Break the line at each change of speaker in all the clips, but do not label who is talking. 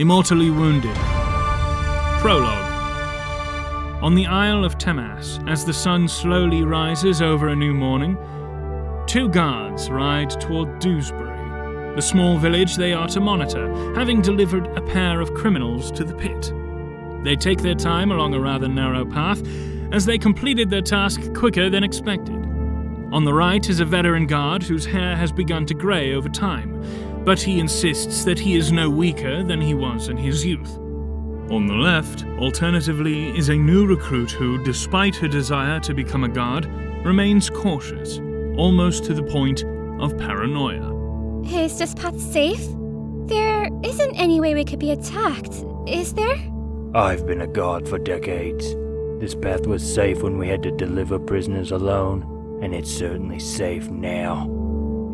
Immortally Wounded. Prologue. On the Isle of Temas, as the sun slowly rises over a new morning, two guards ride toward Dewsbury, the small village they are to monitor, having delivered a pair of criminals to the pit. They take their time along a rather narrow path, as they completed their task quicker than expected. On the right is a veteran guard whose hair has begun to grey over time, but he insists that he is no weaker than he was in his youth. On the left, alternatively, is a new recruit who, despite her desire to become a guard, remains cautious, almost to the point of paranoia.
Is this path safe? There isn't any way we could be attacked, is there?
I've been a guard for decades. This path was safe when we had to deliver prisoners alone, and it's certainly safe now.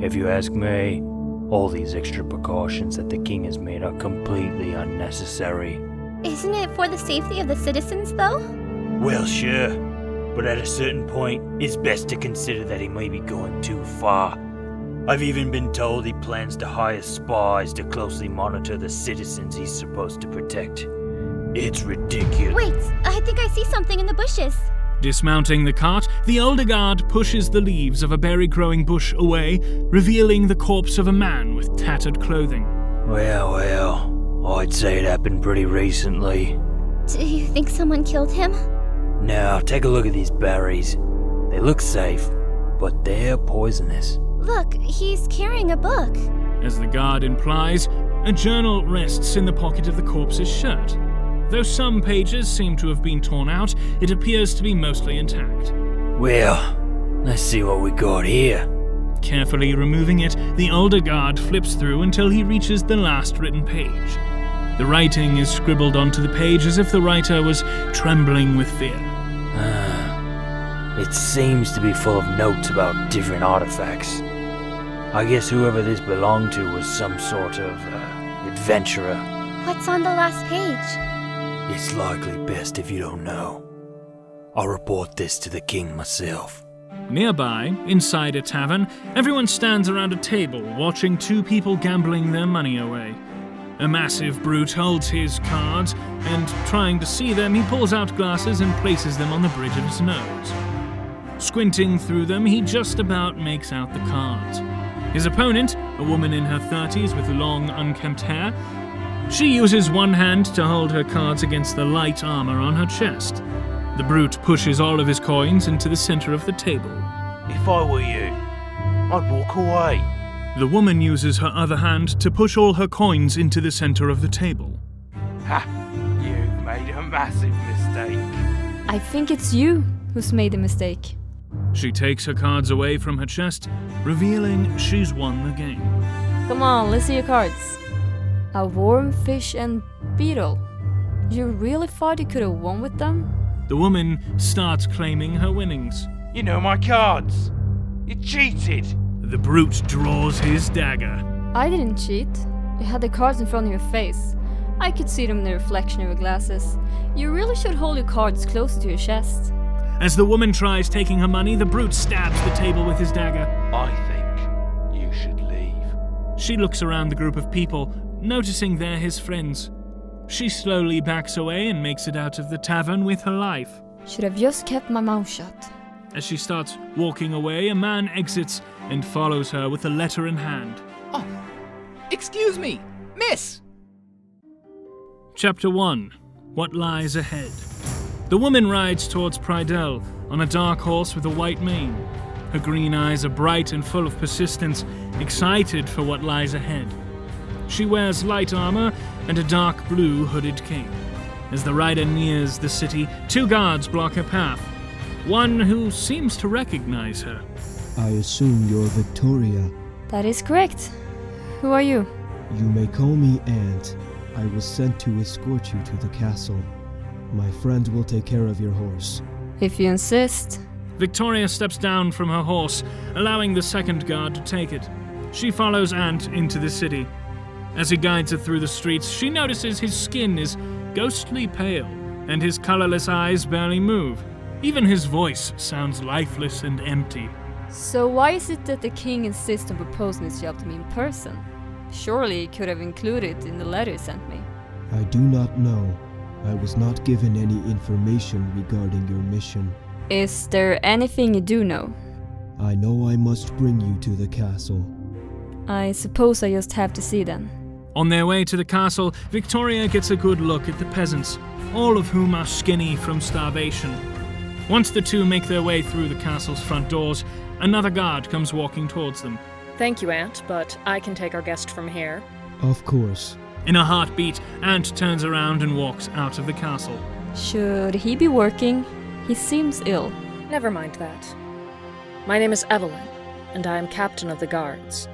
If you ask me, all these extra precautions that the king has made are completely unnecessary.
Isn't it for the safety of the citizens, though?
Well, sure, but at a certain point, it's best to consider that he may be going too far. I've even been told he plans to hire spies to closely monitor the citizens he's supposed to protect. It's ridiculous.
Wait, I think I see something in the bushes.
Dismounting the cart, the older guard pushes the leaves of a berry-growing bush away, revealing the corpse of a man with tattered clothing.
Well, I'd say it happened pretty recently.
Do you think someone killed him?
Now, take a look at these berries. They look safe, but they're poisonous.
Look, he's carrying a book.
As the guard implies, a journal rests in the pocket of the corpse's shirt. Though some pages seem to have been torn out, it appears to be mostly intact.
Well, let's see what we got here.
Carefully removing it, the older guard flips through until he reaches the last written page. The writing is scribbled onto the page as if the writer was trembling with fear.
It seems to be full of notes about different artifacts. I guess whoever this belonged to was some sort of adventurer.
What's on the last page?
It's likely best if you don't know. I'll report this to the king myself.
Nearby, inside a tavern, everyone stands around a table watching two people gambling their money away. A massive brute holds his cards, and trying to see them, he pulls out glasses and places them on the bridge of his nose. Squinting through them, he just about makes out the cards. His opponent, a woman in her 30s with long, unkempt hair, she uses one hand to hold her cards against the light armor on her chest. The brute pushes all of his coins into the center of the table.
If I were you, I'd walk away.
The woman uses her other hand to push all her coins into the center of the table.
Ha! You've made a massive mistake.
I think it's you who's made the mistake.
She takes her cards away from her chest, revealing she's won the game.
Come on, let's see your cards. A worm, fish, and beetle. You really thought you could have won with them?
The woman starts claiming her winnings.
You know my cards. You cheated.
The brute draws his dagger.
I didn't cheat. You had the cards in front of your face. I could see them in the reflection of your glasses. You really should hold your cards closer to your chest.
As the woman tries taking her money, the brute stabs the table with his dagger.
I think you should leave.
She looks around the group of people, noticing they're his friends. She slowly backs away and makes it out of the tavern with her life.
Should have just kept my mouth shut.
As she starts walking away, a man exits and follows her with a letter in hand.
Oh, excuse me, miss!
Chapter 1. What Lies Ahead. The woman rides towards Prydell on a dark horse with a white mane. Her green eyes are bright and full of persistence, excited for what lies ahead. She wears light armor and a dark blue hooded cape. As the rider nears the city, two guards block her path. One who seems to recognize her.
I assume you're Victoria.
That is correct. Who are you?
You may call me Aunt. I was sent to escort you to the castle. My friend will take care of your horse.
If you insist.
Victoria steps down from her horse, allowing the second guard to take it. She follows Ant into the city. As he guides her through the streets, she notices his skin is ghostly pale, and his colorless eyes barely move. Even his voice sounds lifeless and empty.
So why is it that the king insists on proposing this job to me in person? Surely he could have included it in the letter he sent me.
I do not know. I was not given any information regarding your mission.
Is there anything you do know?
I know I must bring you to the castle.
I suppose I just have to see then.
On their way to the castle, Victoria gets a good look at the peasants, all of whom are skinny from starvation. Once the two make their way through the castle's front doors, another guard comes walking towards them.
Thank you, Aunt, but I can take our guest from here.
Of course.
In a heartbeat, Ant turns around and walks out of the castle.
Should he be working? He seems ill.
Never mind that. My name is Evelyn, and I am captain of the guards.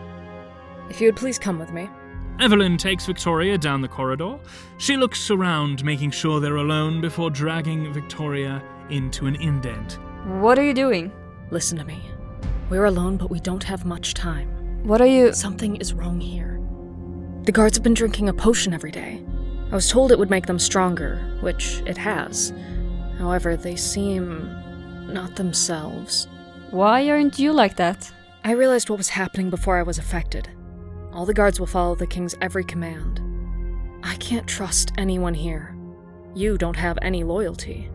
If you would please come with me.
Evelyn takes Victoria down the corridor. She looks around, making sure they're alone before dragging Victoria into an indent.
What are you doing?
Listen to me. We're alone, but we don't have much time.
What are you...
Something is wrong here. The guards have been drinking a potion every day. I was told it would make them stronger, which it has. However, they seem... not themselves.
Why aren't you like that?
I realized what was happening before I was affected. All the guards will follow the king's every command. I can't trust anyone here. You don't have any loyalty.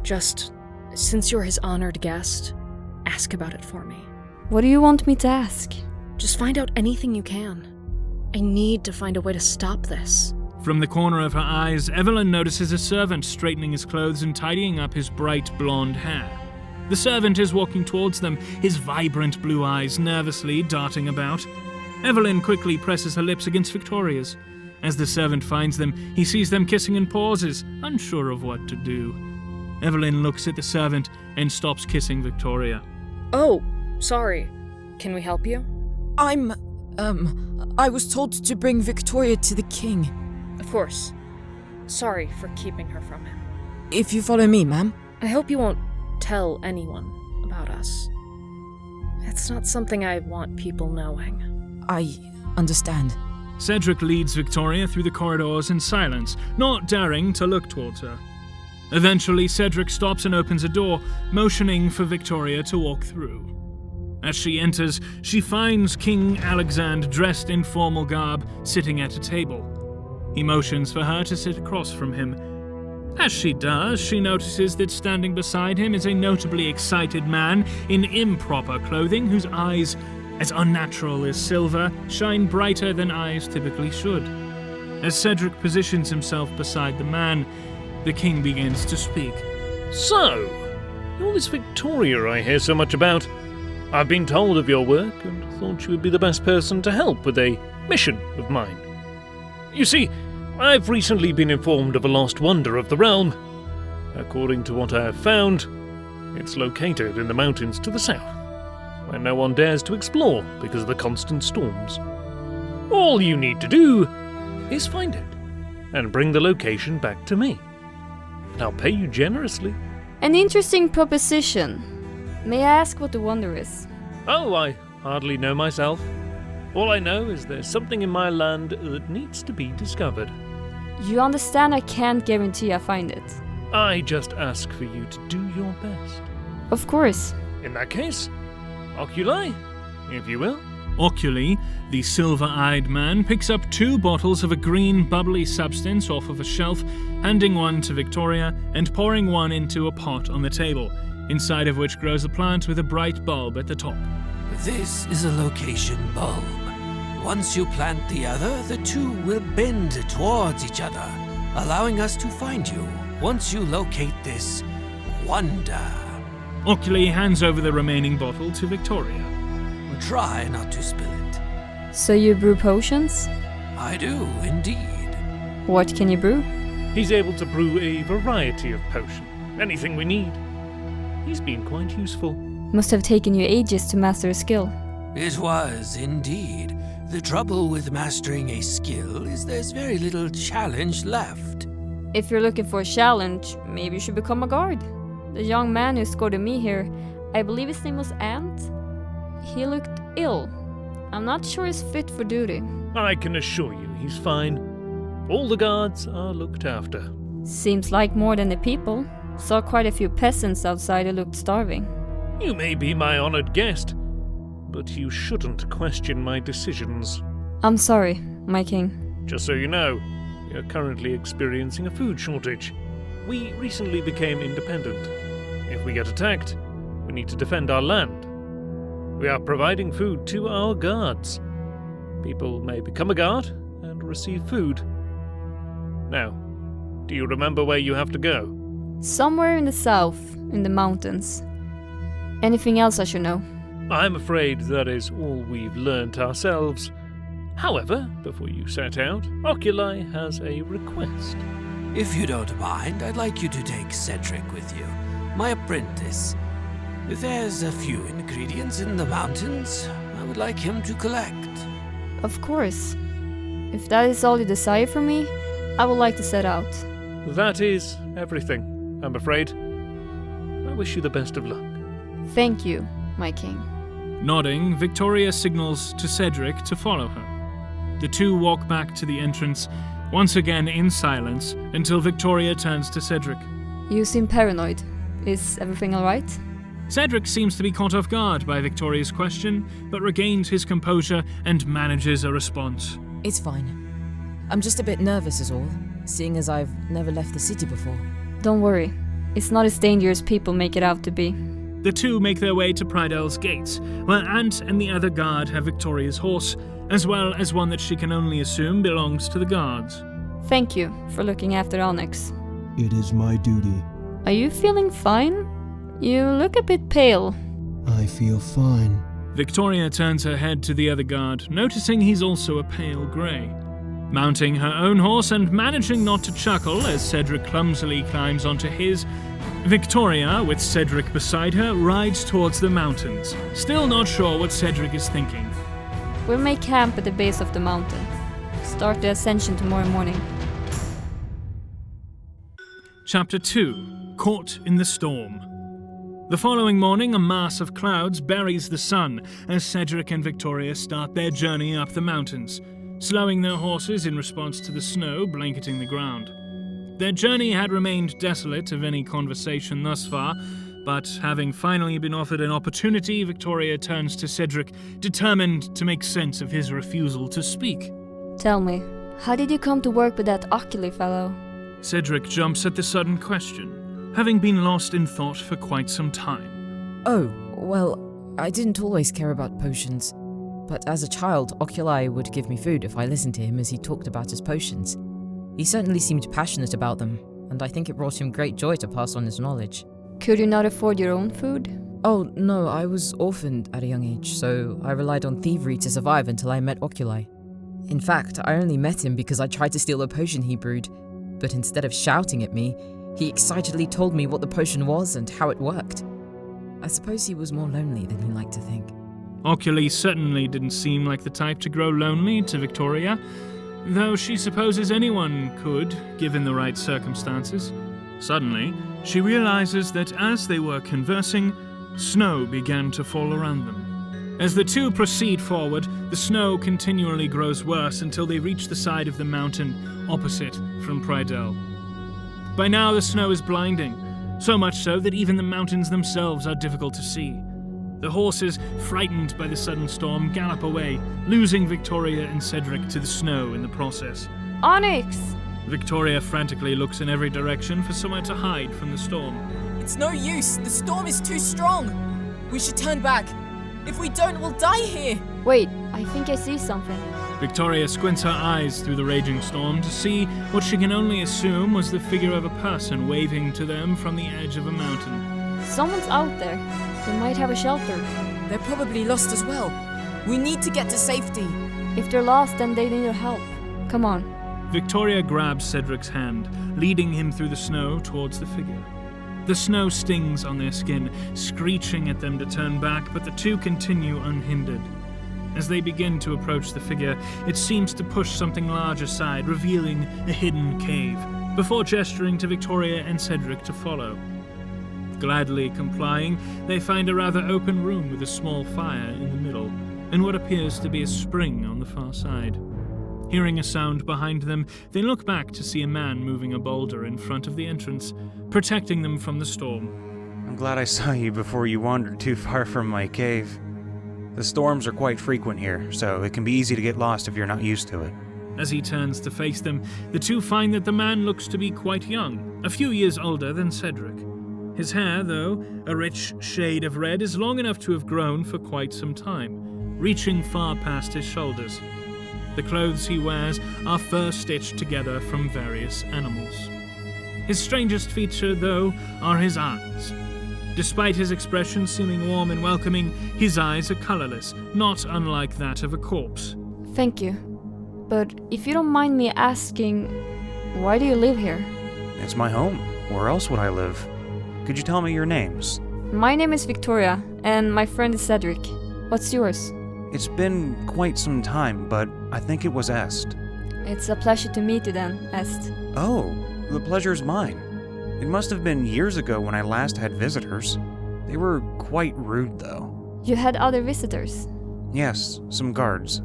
Just, since you're his honored guest, ask about it for me.
What do you want me to ask?
Just find out anything you can. I need to find a way to stop this.
From the corner of her eyes, Evelyn notices a servant straightening his clothes and tidying up his bright blonde hair. The servant is walking towards them, his vibrant blue eyes nervously darting about. Evelyn quickly presses her lips against Victoria's. As the servant finds them, he sees them kissing and pauses, unsure of what to do. Evelyn looks at the servant and stops kissing Victoria.
Oh, sorry. Can we help you?
I was told to bring Victoria to the king.
Of course. Sorry for keeping her from him.
If you follow me, ma'am.
I hope you won't tell anyone about us. It's not something I want people knowing.
I understand.
Cedric leads Victoria through the corridors in silence, not daring to look towards her. Eventually, Cedric stops and opens a door, motioning for Victoria to walk through. As she enters, she finds King Alexand dressed in formal garb, sitting at a table. He motions for her to sit across from him. As she does, she notices that standing beside him is a notably excited man in improper clothing whose eyes, as unnatural as silver, shine brighter than eyes typically should. As Cedric positions himself beside the man, the king begins to speak.
So, you're this Victoria I hear so much about. I've been told of your work and thought you would be the best person to help with a mission of mine. You see, I've recently been informed of a lost wonder of the realm. According to what I have found, it's located in the mountains to the south, where no one dares to explore because of the constant storms. All you need to do is find it and bring the location back to me. And I'll pay you generously.
An interesting proposition. May I ask what the wonder is?
Oh, I hardly know myself. All I know is there's something in my land that needs to be discovered.
You understand I can't guarantee I find it.
I just ask for you to do your best.
Of course.
In that case, oculi, if you will.
Oculi, the silver-eyed man, picks up 2 bottles of a green, bubbly substance off of a shelf, handing one to Victoria and pouring one into a pot on the table, inside of which grows a plant with a bright bulb at the top.
This is a location bulb. Once you plant the other, the two will bend towards each other, allowing us to find you once you locate this wonder.
Oculi hands over the remaining bottle to Victoria.
Try not to spill it.
So you brew potions?
I do, indeed.
What can you brew?
He's able to brew a variety of potion. Anything we need. He's been quite useful.
Must have taken you ages to master a skill.
It was, indeed. The trouble with mastering a skill is there's very little challenge left.
If you're looking for a challenge, maybe you should become a guard. The young man who escorted me here, I believe his name was Ant. He looked ill. I'm not sure he's fit for duty.
I can assure you he's fine. All the guards are looked after.
Seems like more than the people. Saw quite a few peasants outside who looked starving.
You may be my honored guest, but you shouldn't question my decisions.
I'm sorry, my king.
Just so you know, We are currently experiencing a food shortage. We recently became independent. If we get attacked, we need to defend our land. We are providing food to our guards. People may become a guard and receive food. Now, do you remember where you have to go?
Somewhere in the south, in the mountains. Anything else I should know?
I'm afraid that is all we've learnt ourselves. However, before you set out, Oculi has a request.
If you don't mind, I'd like you to take Cedric with you, my apprentice. There's a few ingredients in the mountains I would like him to collect.
Of course. If that is all you desire from me, I would like to set out.
That is everything, I'm afraid. I wish you the best of luck.
Thank you, my king.
Nodding, Victoria signals to Cedric to follow her. The two walk back to the entrance, once again in silence, until Victoria turns to Cedric.
You seem paranoid. Is everything alright?
Cedric seems to be caught off guard by Victoria's question, but regains his composure and manages a response.
It's fine. I'm just a bit nervous is all, seeing as I've never left the city before.
Don't worry. It's not as dangerous as people make it out to be.
The two make their way to Prydel's gates, where Ant and the other guard have Victoria's horse, as well as one that she can only assume belongs to the guards.
Thank you for looking after Onyx.
It is my duty.
Are you feeling fine? You look a bit pale.
I feel fine.
Victoria turns her head to the other guard, noticing he's also a pale grey. Mounting her own horse and managing not to chuckle as Cedric clumsily climbs onto his, Victoria, with Cedric beside her, rides towards the mountains, still not sure what Cedric is thinking.
We'll make camp at the base of the mountain. Start the ascension tomorrow morning.
Chapter 2: Caught in the Storm. The following morning, a mass of clouds buries the sun as Cedric and Victoria start their journey up the mountains, slowing their horses in response to the snow blanketing the ground. Their journey had remained desolate of any conversation thus far, but having finally been offered an opportunity, Victoria turns to Cedric, determined to make sense of his refusal to speak.
Tell me, how did you come to work with that Oculi fellow?
Cedric jumps at the sudden question, having been lost in thought for quite some time.
Oh, well, I didn't always care about potions. But as a child, Oculi would give me food if I listened to him as he talked about his potions. He certainly seemed passionate about them, and I think it brought him great joy to pass on his knowledge.
Could you not afford your own food?
Oh, no, I was orphaned at a young age, so I relied on thievery to survive until I met Oculi. In fact, I only met him because I tried to steal a potion he brewed, but instead of shouting at me, he excitedly told me what the potion was and how it worked. I suppose he was more lonely than he liked to think.
Oculi certainly didn't seem like the type to grow lonely to Victoria, though she supposes anyone could, given the right circumstances. Suddenly, she realizes that as they were conversing, snow began to fall around them. As the two proceed forward, the snow continually grows worse until they reach the side of the mountain opposite from Prydel. By now, the snow is blinding, so much so that even the mountains themselves are difficult to see. The horses, frightened by the sudden storm, gallop away, losing Victoria and Cedric to the snow in the process.
Onyx!
Victoria frantically looks in every direction for somewhere to hide from the storm.
It's no use. The storm is too strong. We should turn back. If we don't, we'll die here.
Wait, I think I see something.
Victoria squints her eyes through the raging storm to see what she can only assume was the figure of a person waving to them from the edge of a mountain.
Someone's out there. They might have a shelter.
They're probably lost as well. We need to get to safety.
If they're lost, then they need your help. Come on.
Victoria grabs Cedric's hand, leading him through the snow towards the figure. The snow stings on their skin, screeching at them to turn back, but the two continue unhindered. As they begin to approach the figure, it seems to push something large aside, revealing a hidden cave, before gesturing to Victoria and Cedric to follow. Gladly complying, they find a rather open room with a small fire in the middle, and what appears to be a spring on the far side. Hearing a sound behind them, they look back to see a man moving a boulder in front of the entrance, protecting them from the storm.
I'm glad I saw you before you wandered too far from my cave. The storms are quite frequent here, so it can be easy to get lost if you're not used to it.
As he turns to face them, the two find that the man looks to be quite young, a few years older than Cedric. His hair, though a rich shade of red, is long enough to have grown for quite some time, reaching far past his shoulders. The clothes he wears are fur stitched together from various animals. His strangest feature, though, are his eyes. Despite his expression seeming warm and welcoming, his eyes are colorless, not unlike that of a corpse.
Thank you. But if you don't mind me asking, why do you live here?
It's my home. Where else would I live? Could you tell me your names?
My name is Victoria, and my friend is Cedric. What's yours?
It's been quite some time, but I think it was Est.
It's a pleasure to meet you then, Est.
Oh, the pleasure's mine. It must have been years ago when I last had visitors. They were quite rude, though.
You had other visitors?
Yes, some guards.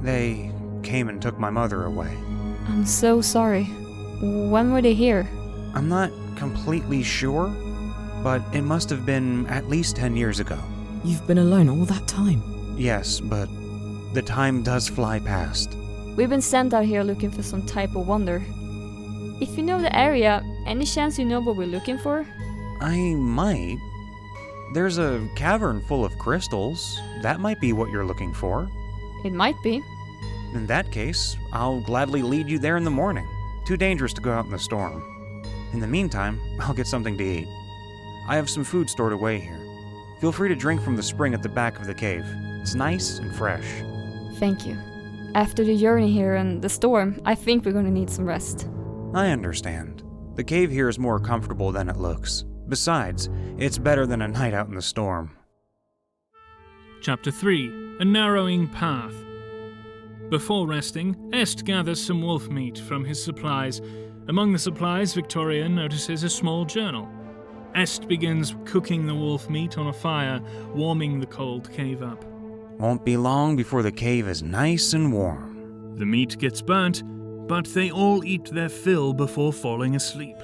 They came and took my mother away.
I'm so sorry. When were they here?
I'm not completely sure, but it must have been at least 10 years ago.
You've been alone all that time?
Yes, but the time does fly past.
We've been sent out here looking for some type of wonder. If you know the area, any chance you know what we're looking for?
I might. There's a cavern full of crystals. That might be what you're looking for.
It might be.
In that case, I'll gladly lead you there in the morning. Too dangerous to go out in the storm. In the meantime, I'll get something to eat. I have some food stored away here. Feel free to drink from the spring at the back of the cave. It's nice and fresh.
Thank you. After the journey here and the storm, I think we're going to need some rest.
I understand. The cave here is more comfortable than it looks. Besides, it's better than a night out in the storm.
Chapter 3. A narrowing path. Before resting, Est gathers some wolf meat from his supplies. Among the supplies, Victoria notices a small journal. Est begins cooking the wolf meat on a fire, warming the cold cave up.
Won't be long before the cave is nice and warm.
The meat gets burnt, but they all eat their fill before falling asleep.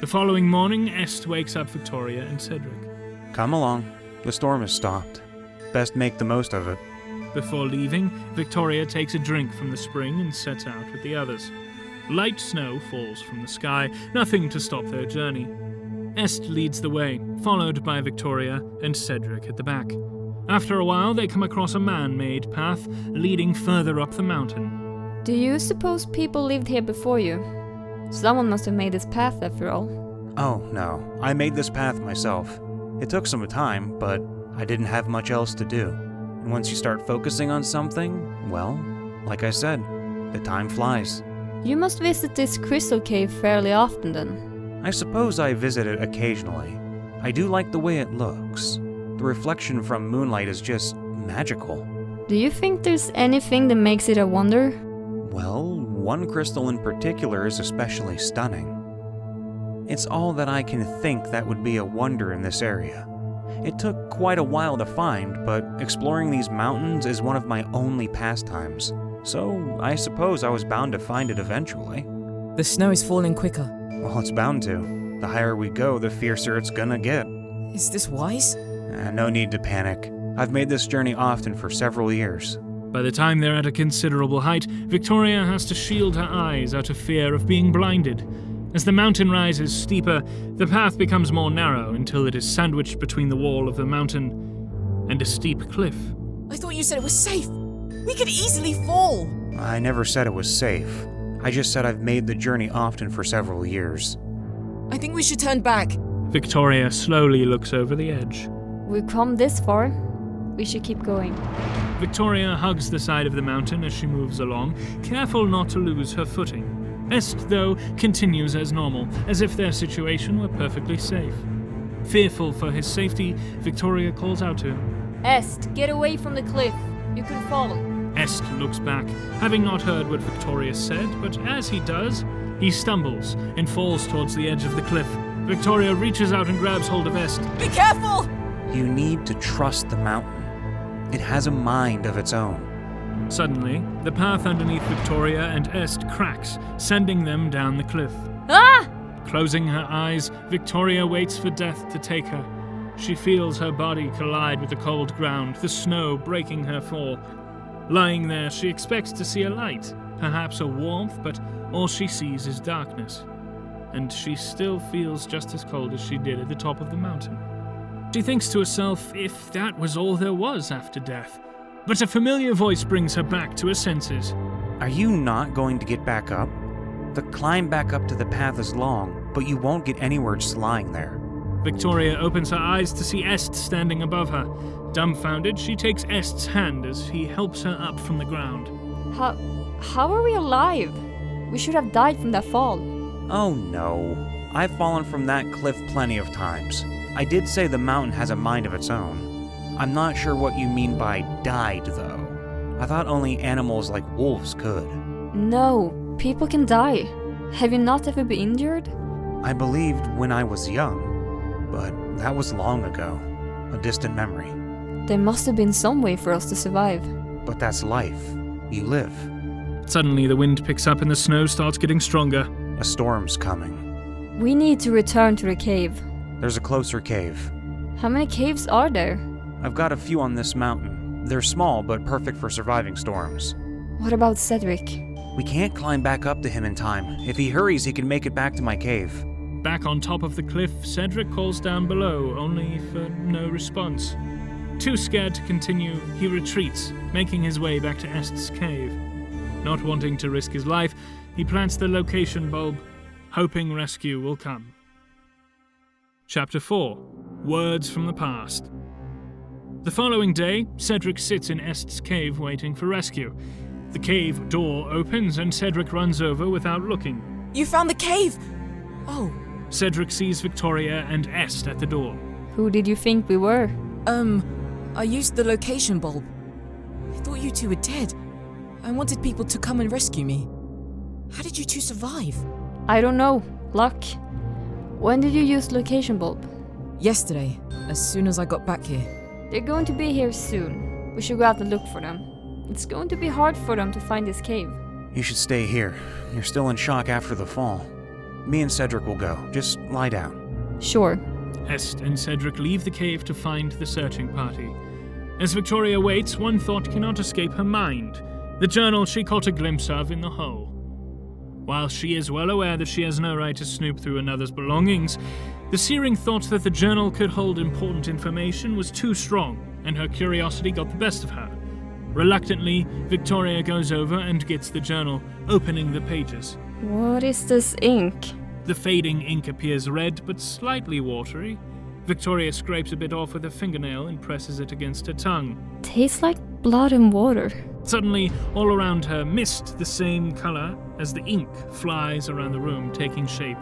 The following morning, Est wakes up Victoria and Cedric.
Come along. The storm has stopped. Best make the most of it.
Before leaving, Victoria takes a drink from the spring and sets out with the others. Light snow falls from the sky, nothing to stop their journey. Est leads the way, followed by Victoria and Cedric at the back. After a while, they come across a man-made path leading further up the mountain.
Do you suppose people lived here before you? Someone must have made this path after all.
Oh, no. I made this path myself. It took some time, but I didn't have much else to do. And once you start focusing on something, well, like I said, the time flies.
You must visit this crystal cave fairly often then.
I suppose I visit it occasionally. I do like the way it looks. The reflection from moonlight is just magical.
Do you think there's anything that makes it a wonder?
Well, one crystal in particular is especially stunning. It's all that I can think that would be a wonder in this area. It took quite a while to find, but exploring these mountains is one of my only pastimes. So I suppose I was bound to find it eventually.
The snow is falling quicker.
Well, it's bound to. The higher we go, the fiercer it's gonna get.
Is this wise?
No need to panic. I've made this journey often for several years.
By the time they're at a considerable height, Victoria has to shield her eyes out of fear of being blinded. As the mountain rises steeper, the path becomes more narrow until it is sandwiched between the wall of the mountain and a steep cliff.
I thought you said it was safe. We could easily fall.
I never said it was safe. I just said I've made the journey often for several years.
I think we should turn back.
Victoria slowly looks over the edge.
We've come this far. We should keep going.
Victoria hugs the side of the mountain as she moves along, careful not to lose her footing. Est, though, continues as normal, as if their situation were perfectly safe. Fearful for his safety, Victoria calls out to him.
Est, get away from the cliff. You could fall.
Est looks back, having not heard what Victoria said, but as he does, he stumbles and falls towards the edge of the cliff. Victoria reaches out and grabs hold of Est.
Be careful!
You need to trust the mountain. It has a mind of its own.
Suddenly, the path underneath Victoria and Est cracks, sending them down the cliff.
Ah!
Closing her eyes, Victoria waits for death to take her. She feels her body collide with the cold ground, the snow breaking her fall. Lying there, she expects to see a light, perhaps a warmth, but all she sees is darkness. And she still feels just as cold as she did at the top of the mountain. She thinks to herself if that was all there was after death. But a familiar voice brings her back to her senses.
Are you not going to get back up? The climb back up to the path is long, but you won't get anywhere just lying there.
Victoria opens her eyes to see Est standing above her. Dumbfounded, she takes Est's hand as he helps her up from the ground.
How are we alive? We should have died from that fall.
Oh no. I've fallen from that cliff plenty of times. I did say the mountain has a mind of its own. I'm not sure what you mean by died, though. I thought only animals like wolves could.
No, people can die. Have you not ever been injured?
I believed when I was young, but that was long ago. A distant memory.
There must have been some way for us to survive.
But that's life. You live.
Suddenly, the wind picks up and the snow starts getting stronger.
A storm's coming.
We need to return to the cave.
There's a closer cave.
How many caves are there?
I've got a few on this mountain. They're small, but perfect for surviving storms.
What about Cedric?
We can't climb back up to him in time. If he hurries, he can make it back to my cave.
Back on top of the cliff, Cedric calls down below, only for no response. Too scared to continue, he retreats, making his way back to Est's cave. Not wanting to risk his life, he plants the location bulb, hoping rescue will come. Chapter 4. Words from the Past. The following day, Cedric sits in Est's cave waiting for rescue. The cave door opens and Cedric runs over without looking.
You found the cave! Oh.
Cedric sees Victoria and Est at the door.
Who did you think we were?
I used the location bulb. I thought you two were dead. I wanted people to come and rescue me. How did you two survive?
I don't know. Luck. When did you use location bulb?
Yesterday, as soon as I got back here.
They're going to be here soon. We should go out and look for them. It's going to be hard for them to find this cave.
You should stay here. You're still in shock after the fall. Me and Cedric will go. Just lie down.
Sure.
Est and Cedric leave the cave to find the searching party. As Victoria waits, one thought cannot escape her mind. The journal she caught a glimpse of in the hole. While she is well aware that she has no right to snoop through another's belongings, the searing thought that the journal could hold important information was too strong, and her curiosity got the best of her. Reluctantly, Victoria goes over and gets the journal, opening the pages.
What is this ink?
The fading ink appears red, but slightly watery. Victoria scrapes a bit off with her fingernail and presses it against her tongue.
Tastes like blood and water.
Suddenly, all around her, mist the same color as the ink flies around the room, taking shape.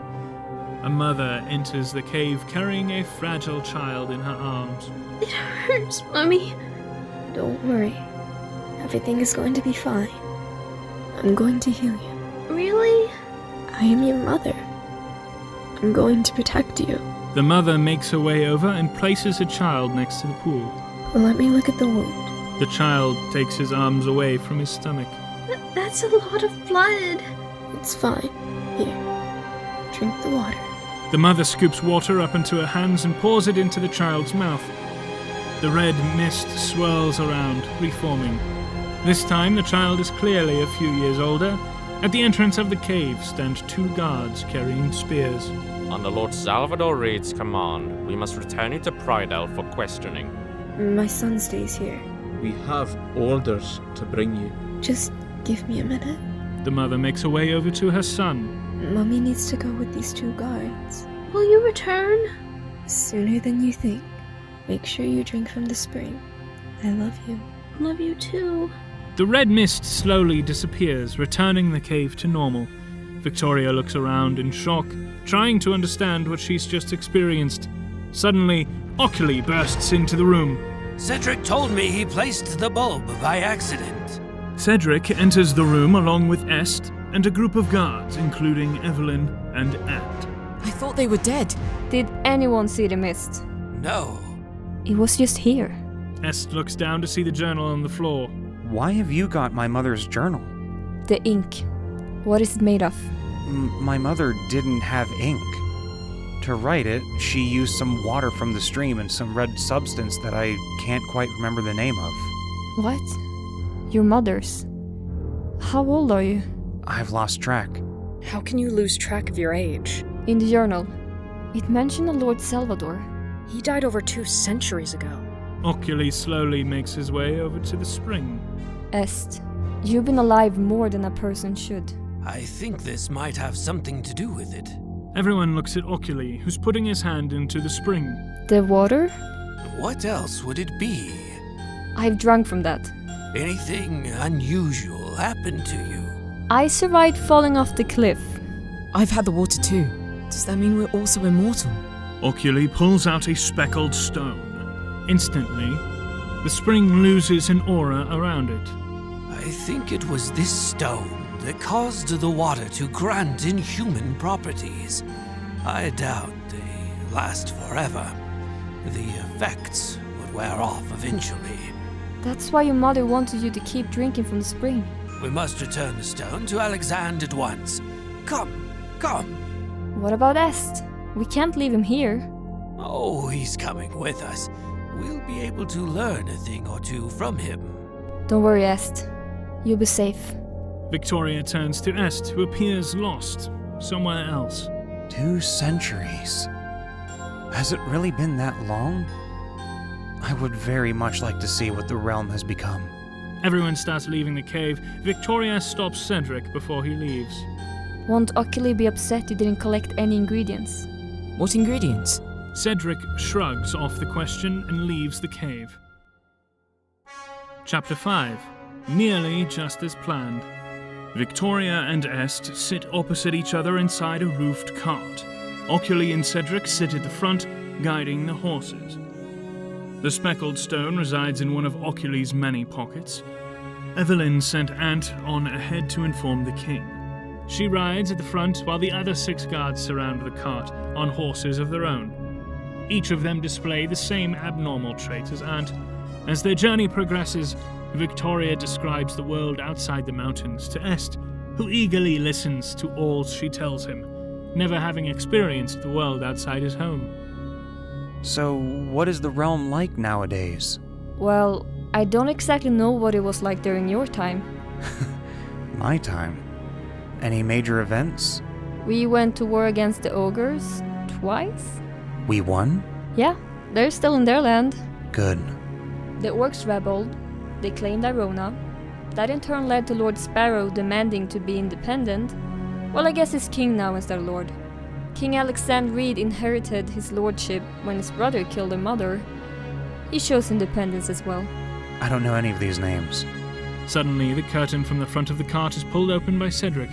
A mother enters the cave carrying a fragile child in her arms.
It hurts, Mommy. Don't worry. Everything is going to be fine. I'm going to heal you. Really? I am your mother. I'm going to protect you.
The mother makes her way over and places her child next to the pool.
Let me look at the wound.
The child takes his arms away from his stomach.
That's a lot of blood. It's fine. Here. Drink the water.
The mother scoops water up into her hands and pours it into the child's mouth. The red mist swirls around, reforming. This time the child is clearly a few years older. At the entrance of the cave stand two guards carrying spears.
Under Lord Salvador Reed's command, we must return you to Prydell for questioning.
My son stays here.
We have orders to bring you.
Just give me a minute.
The mother makes her way over to her son.
Mommy needs to go with these two guards. Will you return? Sooner than you think. Make sure you drink from the spring. I love you. Love you too.
The red mist slowly disappears, returning the cave to normal. Victoria looks around in shock, trying to understand what she's just experienced. Suddenly, Ockley bursts into the room.
Cedric told me he placed the bulb by accident.
Cedric enters the room along with Est and a group of guards, including Evelyn and Ant.
I thought they were dead.
Did anyone see the mist?
No.
It was just here.
Est looks down to see the journal on the floor.
Why have you got my mother's journal?
The ink. What is it made of?
My mother didn't have ink. To write it, she used some water from the stream and some red substance that I can't quite remember the name of.
What? Your mother's? How old are you?
I've lost track.
How can you lose track of your age?
In the journal, it mentioned a Lord Salvador.
He died over 2 centuries ago.
Oculi slowly makes his way over to the spring.
Est, you've been alive more than a person should.
I think this might have something to do with it.
Everyone looks at Oculi, who's putting his hand into the spring.
The water?
What else would it be?
I've drunk from that.
Anything unusual happened to you?
I survived falling off the cliff.
I've had the water too. Does that mean we're also immortal?
Oculi pulls out a speckled stone. Instantly, the spring loses an aura around it.
I think it was this stone that caused the water to grant inhuman properties. I doubt they last forever. The effects would wear off eventually.
That's why your mother wanted you to keep drinking from the spring.
We must return the stone to Alexand at once. Come.
What about Est? We can't leave him here.
Oh, he's coming with us. We'll be able to learn a thing or two from him.
Don't worry, Est. You'll be safe.
Victoria turns to Est, who appears lost, somewhere else.
2 centuries. Has it really been that long? I would very much like to see what the realm has become.
Everyone starts leaving the cave. Victoria stops Cedric before he leaves.
Won't Oculi be upset you didn't collect any ingredients?
What ingredients?
Cedric shrugs off the question and leaves the cave. Chapter 5. Nearly just as planned. Victoria and Est sit opposite each other inside a roofed cart. Oculi and Cedric sit at the front, guiding the horses. The speckled stone resides in one of Oculi's many pockets. Evelyn sent Ant on ahead to inform the king. She rides at the front while the other 6 guards surround the cart on horses of their own. Each of them display the same abnormal traits as Ant. As their journey progresses, Victoria describes the world outside the mountains to Est, who eagerly listens to all she tells him, never having experienced the world outside his home.
So, what is the realm like nowadays?
Well, I don't exactly know what it was like during your time.
My time? Any major events?
We went to war against the ogres twice.
We won?
Yeah, they're still in their land.
Good.
The orcs rebelled. They claimed Irona. That in turn led to Lord Sparrow demanding to be independent. Well, I guess he's king now instead of lord. King Alexand Reed inherited his lordship when his brother killed their mother. He shows independence as well.
I don't know any of these names.
Suddenly, the curtain from the front of the cart is pulled open by Cedric.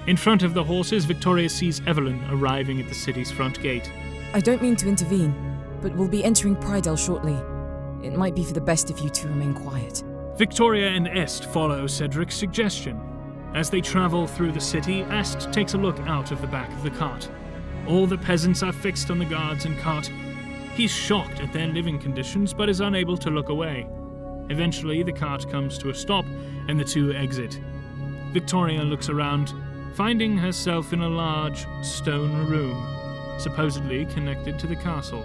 In front of the horses, Victoria sees Evelyn arriving at the city's front gate.
I don't mean to intervene, but we'll be entering Prydell shortly. It might be for the best if you two remain quiet.
Victoria and Est follow Cedric's suggestion. As they travel through the city, Est takes a look out of the back of the cart. All the peasants are fixed on the guards and cart. He's shocked at their living conditions, but is unable to look away. Eventually, the cart comes to a stop, and the two exit. Victoria looks around, finding herself in a large stone room, supposedly connected to the castle.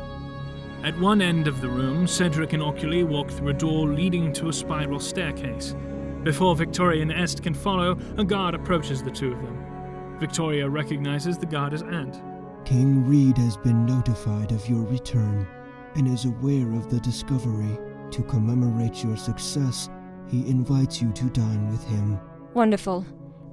At one end of the room, Cedric and Oculi walk through a door leading to a spiral staircase. Before Victoria and Est can follow, a guard approaches the two of them. Victoria recognizes the guard as Ant.
King Reed has been notified of your return and is aware of the discovery. To commemorate your success, he invites you to dine with him.
Wonderful.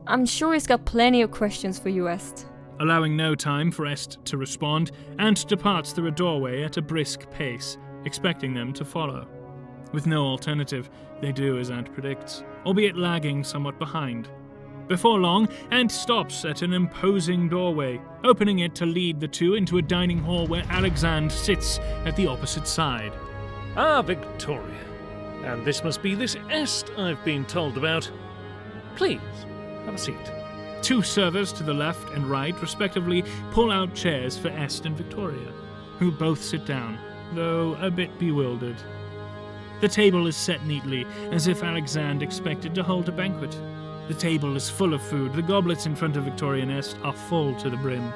I'm sure he's got plenty of questions for you, Est.
Allowing no time for Est to respond, Ant departs through a doorway at a brisk pace, expecting them to follow. With no alternative, they do as Ant predicts, albeit lagging somewhat behind. Before long, Ant stops at an imposing doorway, opening it to lead the two into a dining hall where Alexand sits at the opposite side.
Ah, Victoria. And this must be this Est I've been told about. Please, have a seat.
Two servers to the left and right, respectively, pull out chairs for Est and Victoria, who both sit down, though a bit bewildered. The table is set neatly, as if Alexand expected to hold a banquet. The table is full of food. The goblets in front of Victoria and Est are full to the brim.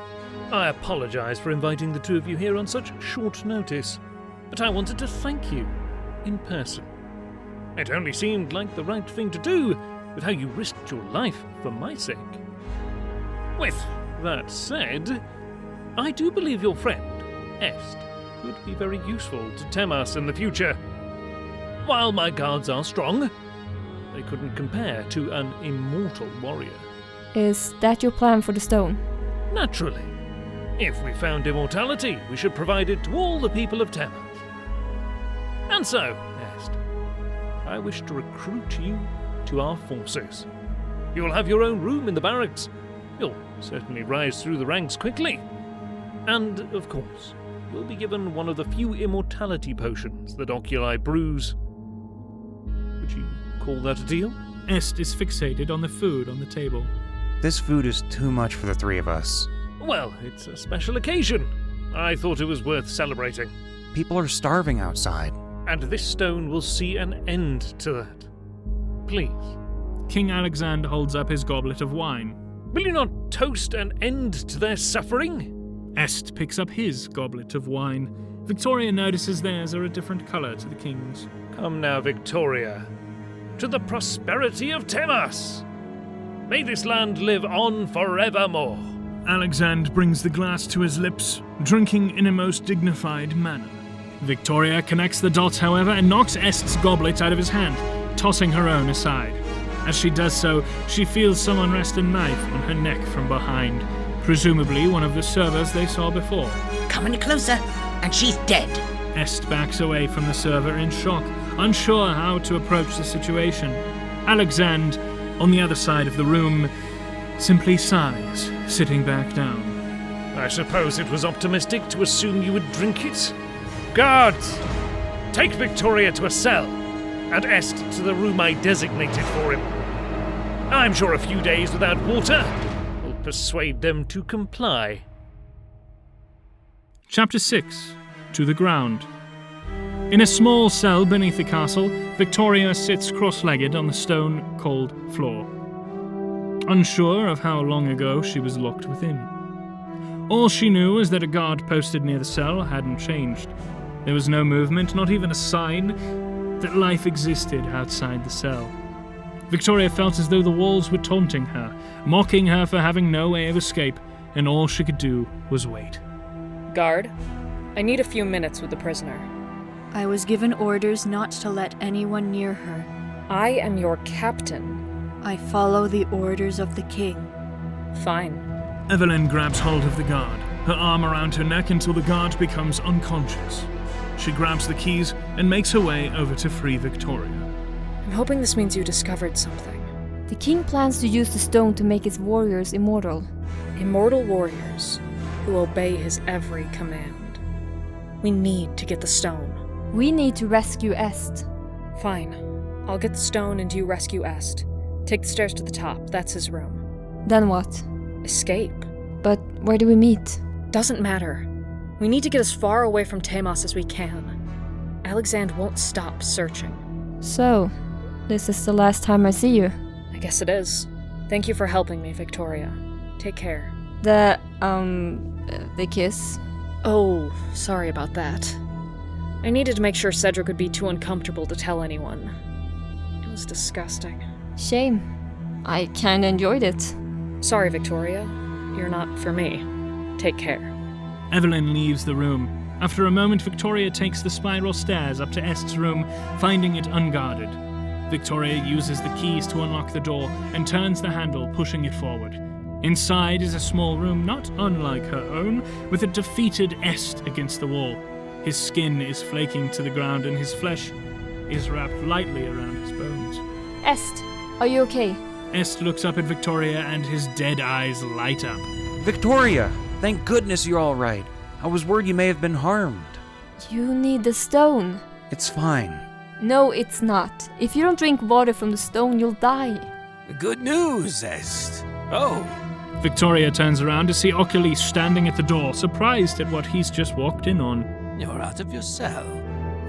I apologize for inviting the two of you here on such short notice, but I wanted to thank you in person. It only seemed like the right thing to do, with how you risked your life for my sake. With that said, I do believe your friend, Est, could be very useful to Temas in the future. While my guards are strong, they couldn't compare to an immortal warrior.
Is that your plan for the stone?
Naturally. If we found immortality, we should provide it to all the people of Temas. And so, Est, I wish to recruit you to our forces. You will have your own room in the barracks. You'll certainly rise through the ranks quickly. And, of course, you'll be given one of the few immortality potions that Oculi brews. Would you call that a deal?
Est is fixated on the food on the table.
This food is too much for the three of us.
Well, it's a special occasion. I thought it was worth celebrating.
People are starving outside.
And this stone will see an end to that. Please.
King Alexand holds up his goblet of wine.
Will you not toast an end to their suffering?
Est picks up his goblet of wine. Victoria notices theirs are a different colour to the king's.
Come now, Victoria. To the prosperity of Temas. May this land live on forevermore.
Alexand brings the glass to his lips, drinking in a most dignified manner. Victoria connects the dots, however, and knocks Est's goblet out of his hand, tossing her own aside. As she does so, she feels someone rest a knife on her neck from behind, presumably one of the servers they saw before.
Come any closer, and she's dead.
Est backs away from the server in shock, unsure how to approach the situation. Alexand, on the other side of the room, simply sighs, sitting back down.
I suppose it was optimistic to assume you would drink it. Guards! Take Victoria to a cell, and Est to the room I designated for him. I'm sure a few days without water will persuade them to comply.
Chapter 6. To the Ground. In a small cell beneath the castle, Victoria sits cross-legged on the stone-cold floor, unsure of how long ago she was locked within. All she knew was that a guard posted near the cell hadn't changed. There was no movement, not even a sign that life existed outside the cell. Victoria felt as though the walls were taunting her, mocking her for having no way of escape, and all she could do was wait.
Guard, I need a few minutes with the prisoner.
I was given orders not to let anyone near her.
I am your captain.
I follow the orders of the king.
Fine.
Evelyn grabs hold of the guard, her arm around her neck until the guard becomes unconscious. She grabs the keys and makes her way over to free Victoria.
I'm hoping this means you discovered something.
The king plans to use the stone to make his warriors immortal.
Immortal warriors who obey his every command. We need to get the stone.
We need to rescue Est.
Fine. I'll get the stone and you rescue Est. Take the stairs to the top. That's his room.
Then what?
Escape.
But where do we meet?
Doesn't matter. We need to get as far away from Temas as we can. Alexand won't stop searching.
So, this is the last time I see you.
I guess it is. Thank you for helping me, Victoria. Take care.
The kiss?
Oh, sorry about that. I needed to make sure Cedric would be too uncomfortable to tell anyone. It was disgusting.
Shame. I kinda enjoyed it.
Sorry, Victoria. You're not for me. Take care.
Evelyn leaves the room. After a moment, Victoria takes the spiral stairs up to Est's room, finding it unguarded. Victoria uses the keys to unlock the door and turns the handle, pushing it forward. Inside is a small room not unlike her own, with a defeated Est against the wall. His skin is flaking to the ground and his flesh is wrapped lightly around his bones.
Est, are you okay?
Est looks up at Victoria and his dead eyes light up.
Victoria! Thank goodness you're all right. I was worried you may have been harmed.
You need the stone.
It's fine.
No, it's not. If you don't drink water from the stone, you'll die.
Good news, Est. Oh.
Victoria turns around to see Oculi standing at the door, surprised at what he's just walked in on.
You're out of your cell.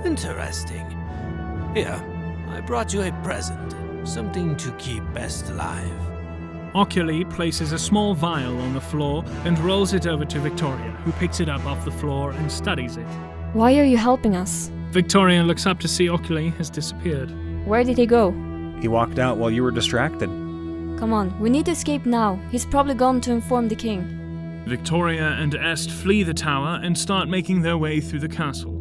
Interesting. Here, I brought you a present. Something to keep Est alive.
Oculi places a small vial on the floor and rolls it over to Victoria, who picks it up off the floor and studies it.
Why are you helping us?
Victoria looks up to see Oculi has disappeared.
Where did he go?
He walked out while you were distracted.
Come on, we need to escape now. He's probably gone to inform the king.
Victoria and Est flee the tower and start making their way through the castle.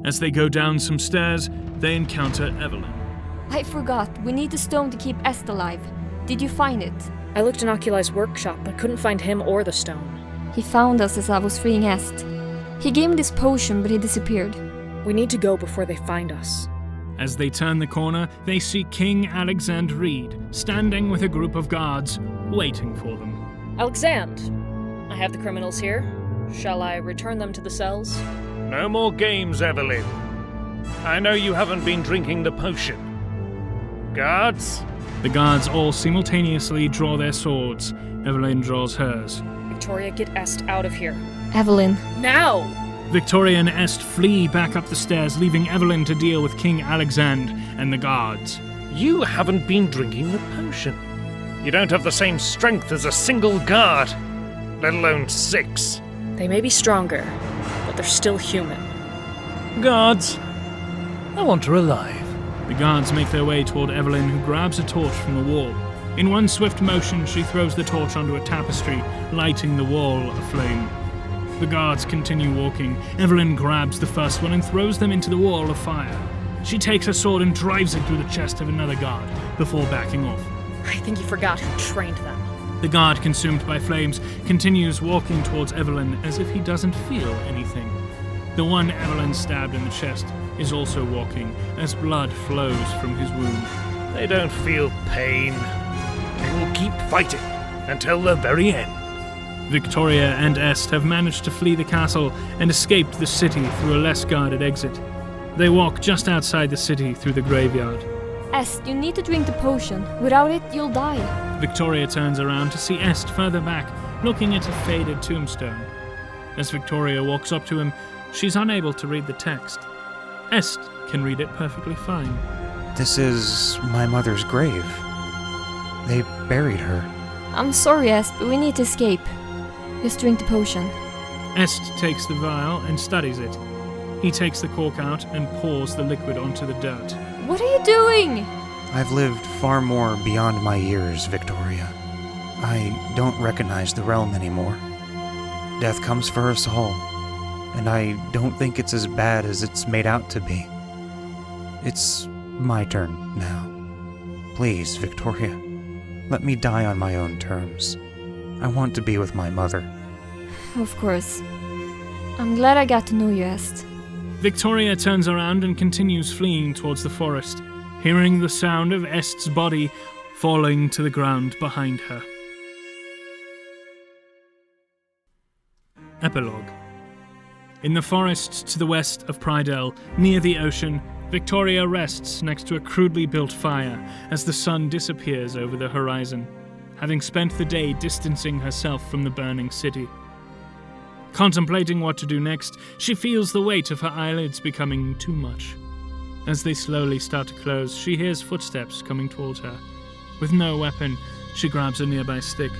As they go down some stairs, they encounter Evelyn.
I forgot, we need the stone to keep Est alive. Did you find it?
I looked in Oculi's workshop, but couldn't find him or the stone.
He found us as I was freeing Est. He gave me this potion, but he disappeared.
We need to go before they find us.
As they turn the corner, they see King Alexand Reed standing with a group of guards, waiting for them.
Alexand, I have the criminals here. Shall I return them to the cells?
No more games, Evelyn. I know you haven't been drinking the potion. Guards?
The guards all simultaneously draw their swords. Evelyn draws hers.
Victoria, get Est out of here.
Evelyn.
Now!
Victoria and Est flee back up the stairs, leaving Evelyn to deal with King Alexand and the guards.
You haven't been drinking the potion. You don't have the same strength as a single guard, let alone 6.
They may be stronger, but they're still human.
Guards, I want her alive.
The guards make their way toward Evelyn, who grabs a torch from the wall. In one swift motion, she throws the torch onto a tapestry, lighting the wall aflame. The guards continue walking. Evelyn grabs the first one and throws them into the wall of fire. She takes her sword and drives it through the chest of another guard, before backing off.
I think you forgot who trained them.
The guard, consumed by flames, continues walking towards Evelyn as if he doesn't feel anything. The one Evelyn stabbed in the chest is also walking, as blood flows from his wound.
They don't feel pain. They will keep fighting until the very end.
Victoria and Est have managed to flee the castle and escaped the city through a less guarded exit. They walk just outside the city through the graveyard.
Est, you need to drink the potion. Without it, you'll die.
Victoria turns around to see Est further back, looking at a faded tombstone. As Victoria walks up to him, she's unable to read the text. Est can read it perfectly fine.
This is my mother's grave. They buried her.
I'm sorry, Est, but we need to escape. Just drink the potion.
Est takes the vial and studies it. He takes the cork out and pours the liquid onto the dirt.
What are you doing?
I've lived far more beyond my years, Victoria. I don't recognize the realm anymore. Death comes for us all, and I don't think it's as bad as it's made out to be. It's my turn now. Please, Victoria, let me die on my own terms. I want to be with my mother.
Of course. I'm glad I got to know you, Est.
Victoria turns around and continues fleeing towards the forest, hearing the sound of Est's body falling to the ground behind her. Epilogue. In the forests to the west of Prydell, near the ocean, Victoria rests next to a crudely built fire as the sun disappears over the horizon, having spent the day distancing herself from the burning city. Contemplating what to do next, she feels the weight of her eyelids becoming too much. As they slowly start to close, she hears footsteps coming towards her. With no weapon, she grabs a nearby stick.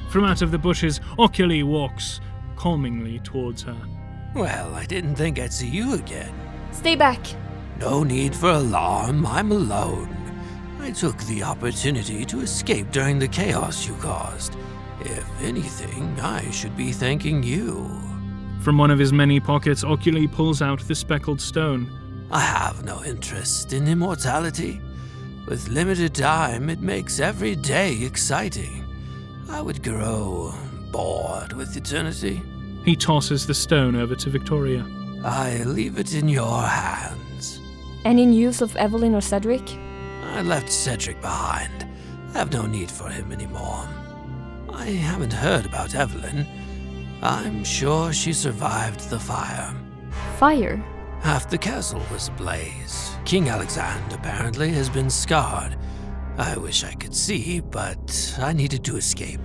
From out of the bushes, Oculi walks calmingly towards her.
Well, I didn't think I'd see you again.
Stay back.
No need for alarm, I'm alone. I took the opportunity to escape during the chaos you caused. If anything, I should be thanking you.
From one of his many pockets, Oculi pulls out the speckled stone.
I have no interest in immortality. With limited time, it makes every day exciting. I would grow bored with eternity.
He tosses the stone over to Victoria.
I leave it in your hands.
Any news of Evelyn or Cedric?
I left Cedric behind. I have no need for him anymore. I haven't heard about Evelyn. I'm sure she survived the fire.
Fire?
Half the castle was ablaze. King Alexand apparently has been scarred. I wish I could see, but I needed to escape.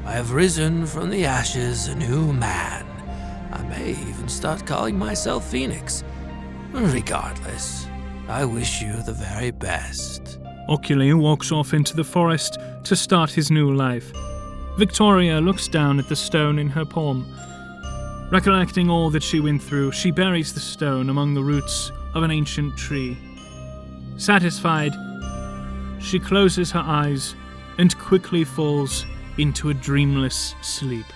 I have risen from the ashes a new man. I may even start calling myself Phoenix. Regardless, I wish you the very best.
Oculi walks off into the forest to start his new life. Victoria looks down at the stone in her palm. Recollecting all that she went through, she buries the stone among the roots of an ancient tree. Satisfied, She closes her eyes and quickly falls into a dreamless sleep.